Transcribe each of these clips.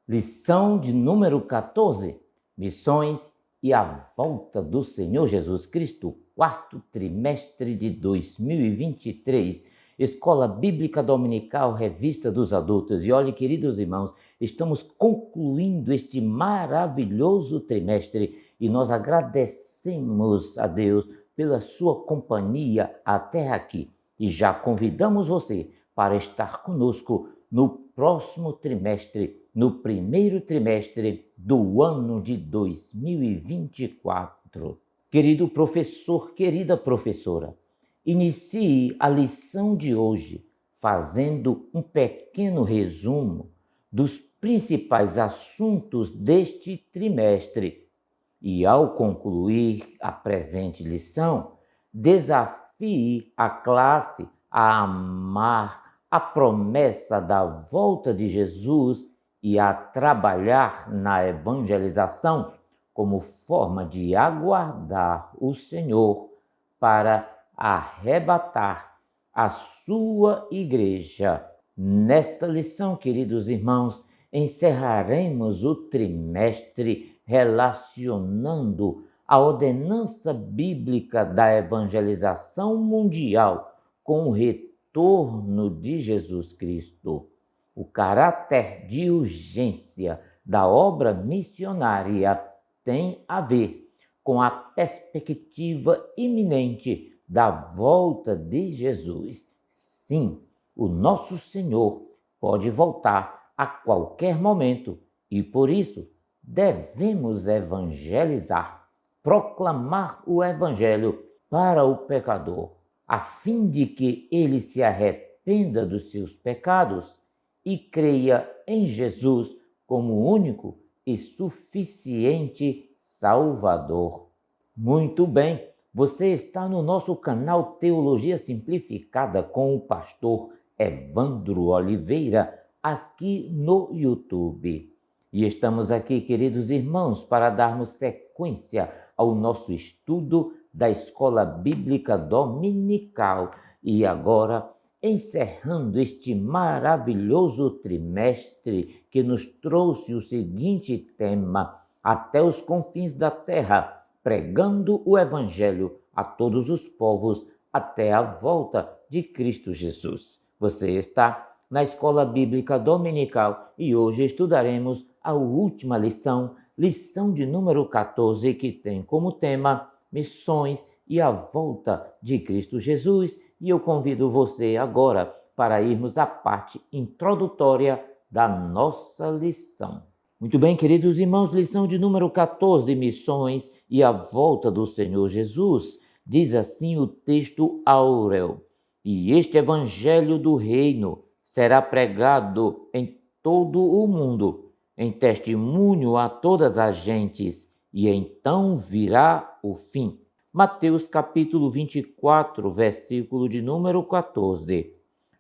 Lição de número 14, Missões e a volta do Senhor Jesus Cristo, quarto trimestre de 2023, Escola Bíblica Dominical, Revista dos Adultos. E olhe, queridos irmãos, estamos concluindo este maravilhoso trimestre e nós agradecemos a Deus pela sua companhia até aqui. E já convidamos você para estar conosco no próximo trimestre, no primeiro trimestre do ano de 2024. Querido professor, querida professora, inicie a lição de hoje fazendo um pequeno resumo dos principais assuntos deste trimestre. E ao concluir a presente lição, desafie a classe a amar a promessa da volta de Jesus e a trabalhar na evangelização como forma de aguardar o Senhor para arrebatar a sua igreja. Nesta lição, queridos irmãos, encerraremos o trimestre relacionando a ordenança bíblica da evangelização mundial com o retorno de Jesus Cristo. O caráter de urgência da obra missionária tem a ver com a perspectiva iminente da volta de Jesus. Sim, o nosso Senhor pode voltar a qualquer momento e, por isso, devemos evangelizar, proclamar o evangelho para o pecador, a fim de que ele se arrependa dos seus pecados e creia em Jesus como único e suficiente Salvador. Muito bem, você está no nosso canal Teologia Simplificada com o pastor Evandro Oliveira, aqui no YouTube. E estamos aqui, queridos irmãos, para darmos sequência ao nosso estudo da Escola Bíblica Dominical. E agora, encerrando este maravilhoso trimestre que nos trouxe o seguinte tema: até os confins da terra, pregando o Evangelho a todos os povos até a volta de Cristo Jesus. Você está na Escola Bíblica Dominical e hoje estudaremos a última lição, lição de número 14, que tem como tema Missões e a volta de Cristo Jesus. E eu convido você agora para irmos à parte introdutória da nossa lição. Muito bem, queridos irmãos, lição de número 14, Missões e a volta do Senhor Jesus. Diz assim o texto áureo: e este evangelho do reino será pregado em todo o mundo, em testemunho a todas as gentes, e então virá o fim. Mateus capítulo 24, versículo de número 14.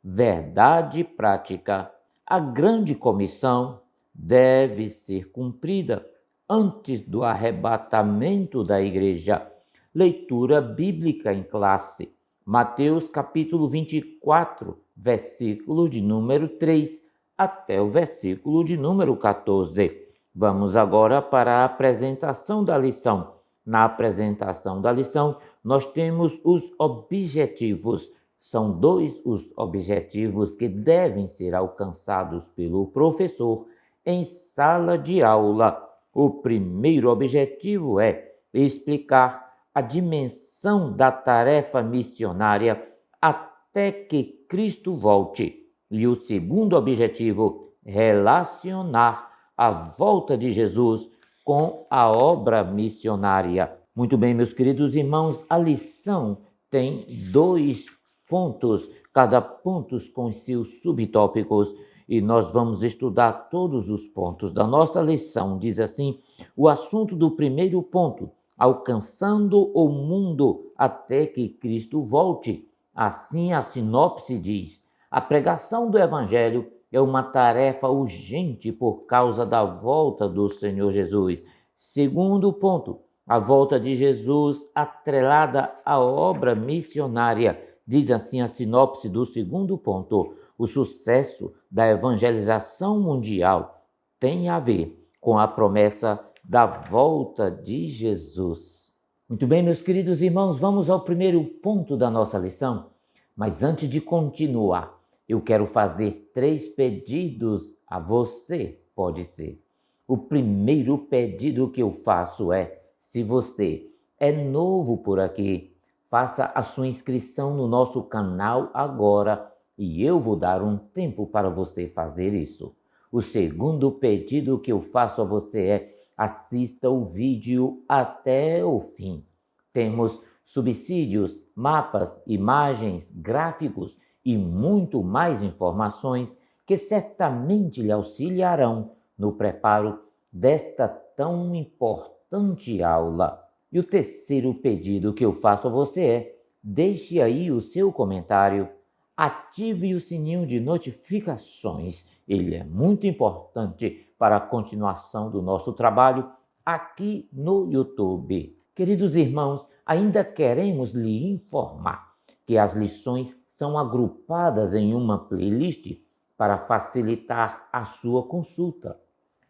Verdade prática. A grande comissão deve ser cumprida antes do arrebatamento da igreja. Leitura bíblica em classe. Mateus capítulo 24, versículo de número 3 até o versículo de número 14. Vamos agora para a apresentação da lição. Na apresentação da lição, nós temos os objetivos. São dois os objetivos que devem ser alcançados pelo professor em sala de aula. O primeiro objetivo é explicar a dimensão da tarefa missionária até que Cristo volte. E o segundo objetivo, relacionar a volta de Jesus com a obra missionária. Muito bem, meus queridos irmãos, a lição tem 2 pontos, cada ponto com seus subtópicos, e nós vamos estudar todos os pontos da nossa lição. Diz assim, o assunto do primeiro ponto: alcançando o mundo até que Cristo volte. Assim a sinopse diz: a pregação do Evangelho é uma tarefa urgente por causa da volta do Senhor Jesus. Segundo ponto, a volta de Jesus atrelada à obra missionária. Diz assim a sinopse do segundo ponto: o sucesso da evangelização mundial tem a ver com a promessa da volta de Jesus. Muito bem, meus queridos irmãos, vamos ao primeiro ponto da nossa lição. Mas antes de continuar, eu quero fazer 3 pedidos a você, pode ser. O primeiro pedido que eu faço é, se você é novo por aqui, faça a sua inscrição no nosso canal agora e eu vou dar um tempo para você fazer isso. O segundo pedido que eu faço a você é, assista o vídeo até o fim. Temos subsídios, mapas, imagens, gráficos e muito mais informações que certamente lhe auxiliarão no preparo desta tão importante aula. E o terceiro pedido que eu faço a você é, deixe aí o seu comentário, ative o sininho de notificações. Ele é muito importante para a continuação do nosso trabalho aqui no YouTube. Queridos irmãos, ainda queremos lhe informar que as lições são agrupadas em uma playlist para facilitar a sua consulta.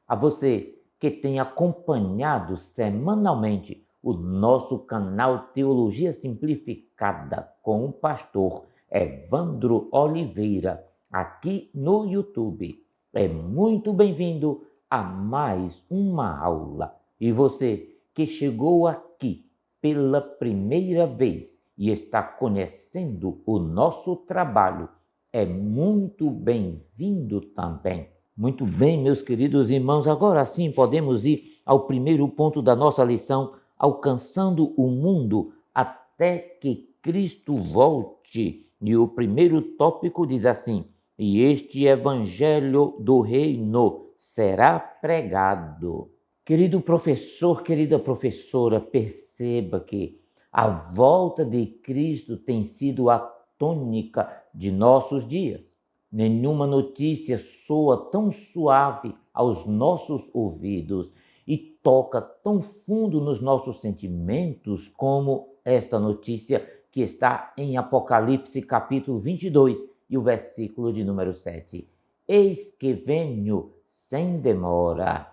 A você que tem acompanhado semanalmente o nosso canal Teologia Simplificada com o pastor Evandro Oliveira, aqui no YouTube, é muito bem-vindo a mais uma aula. E você que chegou aqui pela primeira vez e está conhecendo o nosso trabalho, é muito bem-vindo também. Muito bem, meus queridos irmãos, agora sim podemos ir ao primeiro ponto da nossa lição, alcançando o mundo até que Cristo volte. E o primeiro tópico diz assim: e este evangelho do reino será pregado. Querido professor, querida professora, perceba que a volta de Cristo tem sido a tônica de nossos dias. Nenhuma notícia soa tão suave aos nossos ouvidos e toca tão fundo nos nossos sentimentos como esta notícia que está em Apocalipse capítulo 22 e o versículo de número 7. Eis que venho sem demora.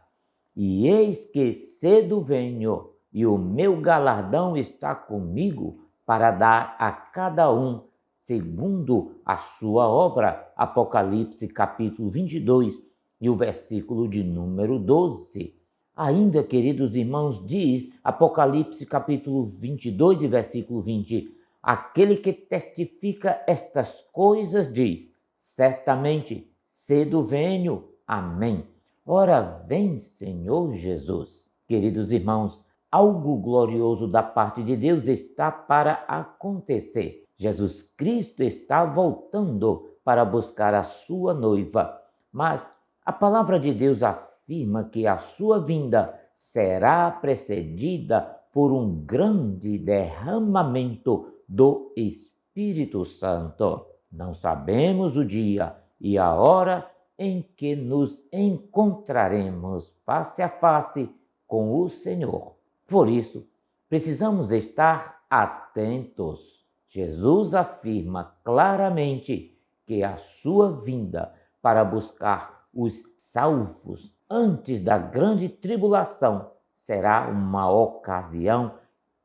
E eis que cedo venho, e o meu galardão está comigo para dar a cada um segundo a sua obra. Apocalipse capítulo 22 e o versículo de número 12. Ainda, queridos irmãos, diz Apocalipse capítulo 22 e versículo 20, aquele que testifica estas coisas diz, certamente cedo venho. Amém. Ora vem, Senhor Jesus. Queridos irmãos, algo glorioso da parte de Deus está para acontecer. Jesus Cristo está voltando para buscar a sua noiva. Mas a palavra de Deus afirma que a sua vinda será precedida por um grande derramamento do Espírito Santo. Não sabemos o dia e a hora em que nos encontraremos face a face com o Senhor. Por isso, precisamos estar atentos. Jesus afirma claramente que a sua vinda para buscar os salvos antes da grande tribulação será uma ocasião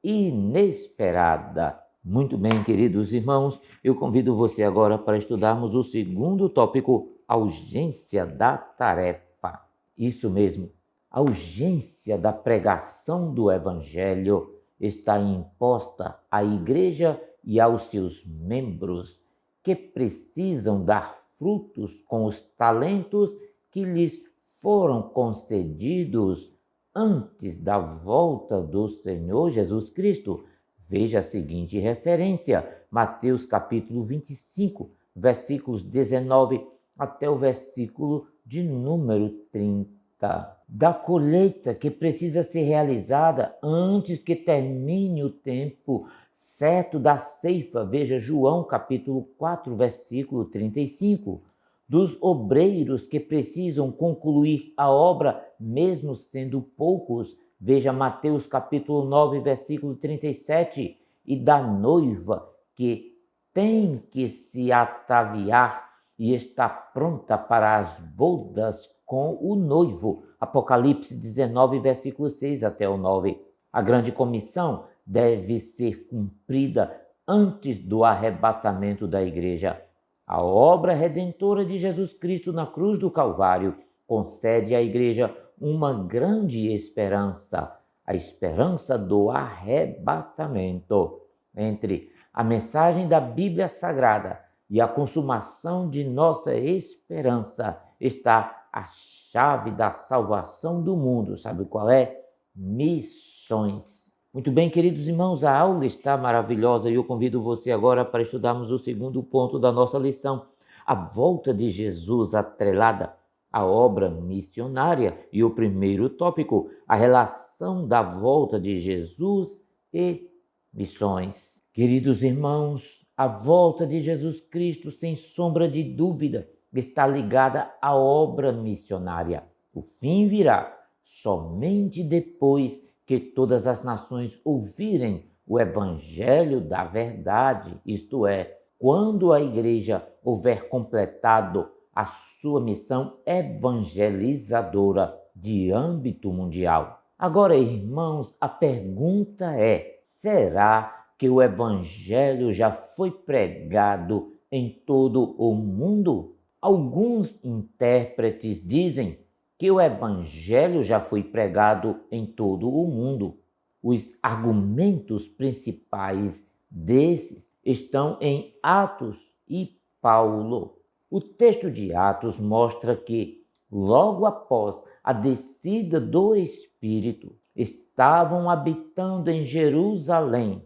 inesperada. Muito bem, queridos irmãos, eu convido você agora para estudarmos o segundo tópico, a urgência da tarefa. Isso mesmo, a urgência da pregação do Evangelho está imposta à igreja e aos seus membros, que precisam dar frutos com os talentos que lhes foram concedidos antes da volta do Senhor Jesus Cristo. Veja a seguinte referência, Mateus capítulo 25, versículos 19 até o versículo de número 30. Da colheita que precisa ser realizada antes que termine o tempo certo da ceifa. Veja João capítulo 4, versículo 35. Dos obreiros que precisam concluir a obra, mesmo sendo poucos. Veja Mateus capítulo 9, versículo 37. E da noiva que tem que se ataviar e está pronta para as bodas com o noivo. Apocalipse 19, versículo 6 até o 9. A grande comissão deve ser cumprida antes do arrebatamento da igreja. A obra redentora de Jesus Cristo na cruz do Calvário concede à igreja uma grande esperança, a esperança do arrebatamento. Entre a mensagem da Bíblia Sagrada e a consumação de nossa esperança está a chave da salvação do mundo. Sabe qual é? Missões. Muito bem, queridos irmãos, a aula está maravilhosa e eu convido você agora para estudarmos o segundo ponto da nossa lição, a volta de Jesus atrelada à obra missionária. E o primeiro tópico, a relação da volta de Jesus e missões. Queridos irmãos, a volta de Jesus Cristo, sem sombra de dúvida, está ligada à obra missionária. O fim virá somente depois que todas as nações ouvirem o evangelho da verdade, isto é, quando a igreja houver completado a sua missão evangelizadora de âmbito mundial. Agora, irmãos, a pergunta é: será que o evangelho já foi pregado em todo o mundo? Alguns intérpretes dizem que o evangelho já foi pregado em todo o mundo. Os argumentos principais desses estão em Atos e Paulo. O texto de Atos mostra que, logo após a descida do Espírito, estavam habitando em Jerusalém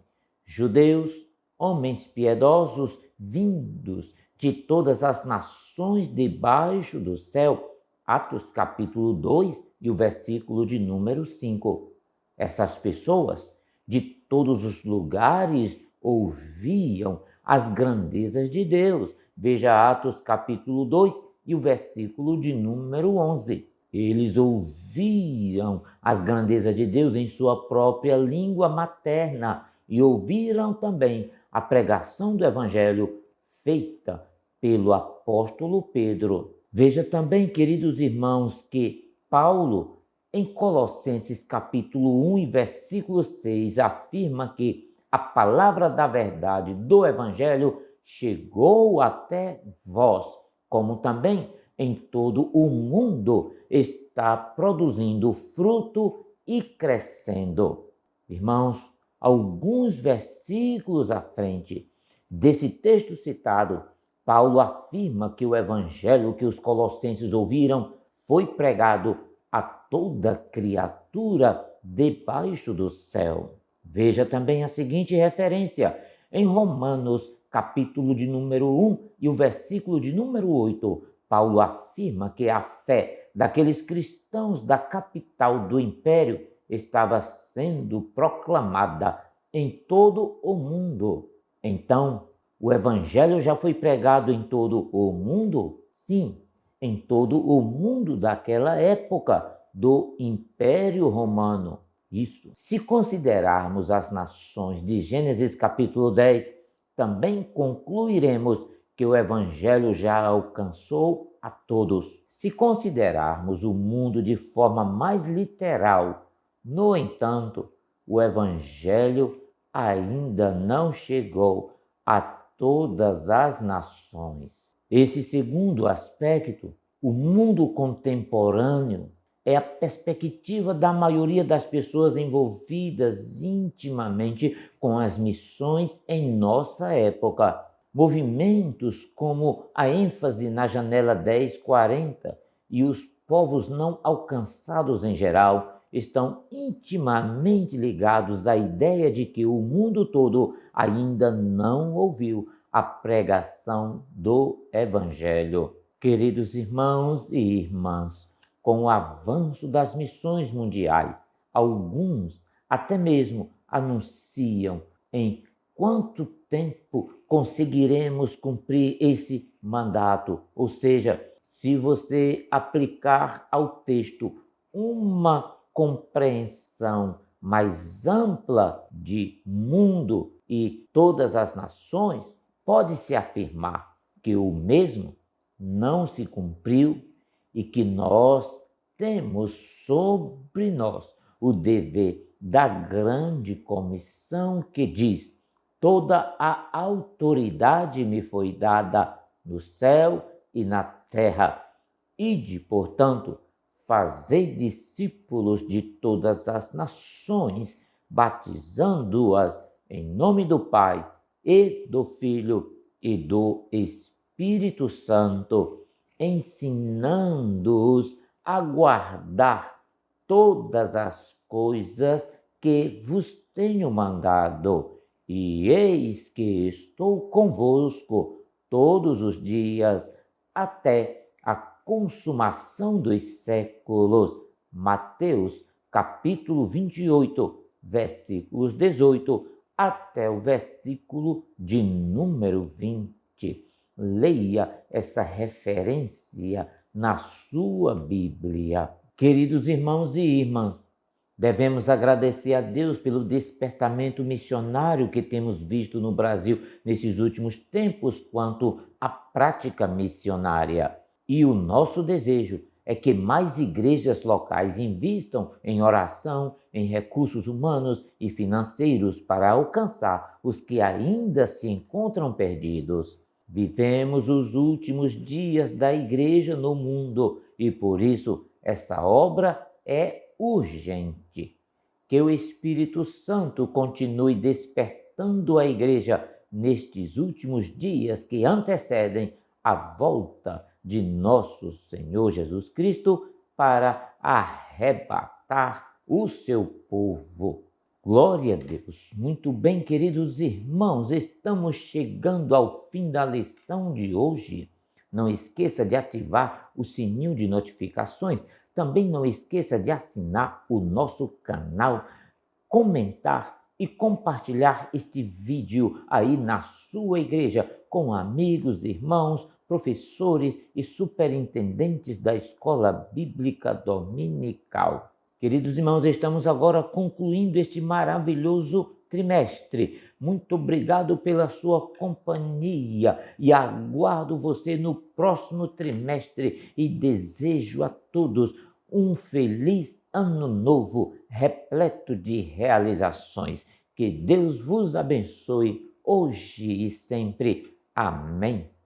judeus, homens piedosos, vindos de todas as nações debaixo do céu. Atos capítulo 2 e o versículo de número 5. Essas pessoas de todos os lugares ouviam as grandezas de Deus. Veja Atos capítulo 2 e o versículo de número 11. Eles ouviam as grandezas de Deus em sua própria língua materna e ouviram também a pregação do evangelho feita pelo apóstolo Pedro. Veja também, queridos irmãos, que Paulo, em Colossenses capítulo 1 e versículo 6, afirma que a palavra da verdade do evangelho chegou até vós, como também em todo o mundo está produzindo fruto e crescendo. Irmãos, alguns versículos à frente desse texto citado, Paulo afirma que o evangelho que os colossenses ouviram foi pregado a toda criatura debaixo do céu. Veja também a seguinte referência em Romanos, capítulo de número 1 e o versículo de número 8. Paulo afirma que a fé daqueles cristãos da capital do império estava sendo proclamada em todo o mundo. Então, o evangelho já foi pregado em todo o mundo? Sim, em todo o mundo daquela época do Império Romano. Isso. Se considerarmos as nações de Gênesis capítulo 10, também concluiremos que o evangelho já alcançou a todos. Se considerarmos o mundo de forma mais literal, no entanto, o evangelho ainda não chegou a todas as nações. Esse segundo aspecto, o mundo contemporâneo, é a perspectiva da maioria das pessoas envolvidas intimamente com as missões em nossa época. Movimentos como a ênfase na janela 1040 e os povos não alcançados em geral estão intimamente ligados à ideia de que o mundo todo ainda não ouviu a pregação do Evangelho. Queridos irmãos e irmãs, com o avanço das missões mundiais, alguns até mesmo anunciam em quanto tempo conseguiremos cumprir esse mandato. Ou seja, se você aplicar ao texto uma compreensão mais ampla de mundo e todas as nações, pode-se afirmar que o mesmo não se cumpriu e que nós temos sobre nós o dever da grande comissão que diz: toda a autoridade me foi dada no céu e na terra. Ide, portanto, fazei discípulos de todas as nações, batizando-as em nome do Pai e do Filho e do Espírito Santo, ensinando-os a guardar todas as coisas que vos tenho mandado. E eis que estou convosco todos os dias até a consumação dos séculos. Mateus, capítulo 28, versículos 18 até o versículo de número 20. Leia essa referência na sua Bíblia. Queridos irmãos e irmãs, devemos agradecer a Deus pelo despertamento missionário que temos visto no Brasil nesses últimos tempos quanto à prática missionária. E o nosso desejo é que mais igrejas locais invistam em oração, em recursos humanos e financeiros para alcançar os que ainda se encontram perdidos. Vivemos os últimos dias da igreja no mundo e por isso essa obra é urgente. Que o Espírito Santo continue despertando a igreja nestes últimos dias que antecedem a volta de nosso Senhor Jesus Cristo para arrebatar o seu povo. Glória a Deus. Muito bem, queridos irmãos, estamos chegando ao fim da lição de hoje. Não esqueça de ativar o sininho de notificações. Também não esqueça de assinar o nosso canal, comentar e compartilhar este vídeo aí na sua igreja com amigos, irmãos, professores e superintendentes da Escola Bíblica Dominical. Queridos irmãos, estamos agora concluindo este maravilhoso trimestre. Muito obrigado pela sua companhia e aguardo você no próximo trimestre e desejo a todos um feliz ano novo, repleto de realizações. Que Deus vos abençoe hoje e sempre. Amém.